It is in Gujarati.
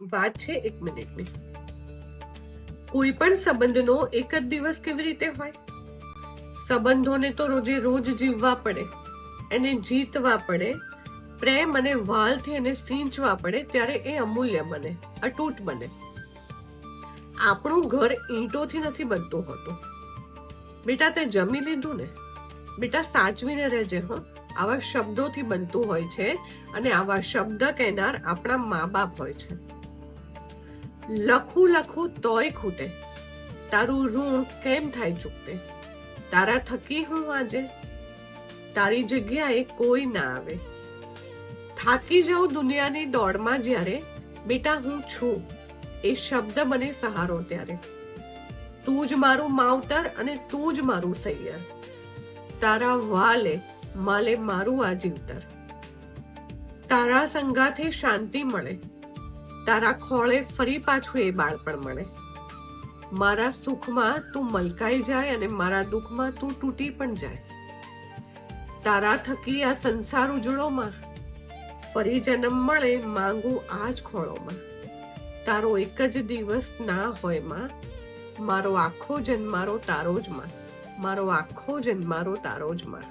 વાત છે 1 મિનિટની. કોઈ પણ સંબંધનો એક જ દિવસ કેવી રીતે હોય? સંબંધોને તો રોજે રોજ જીવવા પડે, એને જીતવા પડે, પ્રેમ અને વાલથી એને સિંચવા પડે, ત્યારે એ અમૂલ્ય બને, અતૂટ બને. આપણું ઘર ઈંટોથી નથી બનતું હોતું. બેટા તે જમી લીધું ને? બેટા સાચવીને રહેજે હો. આવા શબ્દોથી બનતું હોય છે, અને આવા શબ્દ કહેનાર આપણા મા બાપ હોય છે. લખું લખું તોય ખૂટે, તારું ઋણ કેમ થાય ચૂકતે? તારા થકી હું આજે, તારી જગ્યાએ કોઈ ના આવે. થાકી જાઉં દુનિયાની દોડમાં જ્યારે, બેટા હું છું એ શબ્દ મને સહારો ત્યારે. તું જ મારું માવતર અને તું જ મારું સૈયર, તારા વાલે માલે મારું આ જીવતર. તારા સંગાથે શાંતિ મળે, તારા ખોળે ફરી પાછું એ બાળપણ મળે. મારા સુખમાં તું મલકાઈ જાય અને મારા દુઃખમાં તું તૂટી પણ જાય. તારા થકી આ સંસાર ઉજળોમાં ફરી જન્મ મળે માંગુ આ જ ખોળોમાં. તારો એક જ દિવસ ના હોય માં, મારો આખો જન્મારો તારો જ માં, મારો આખો જન્મારો તારો જ માં.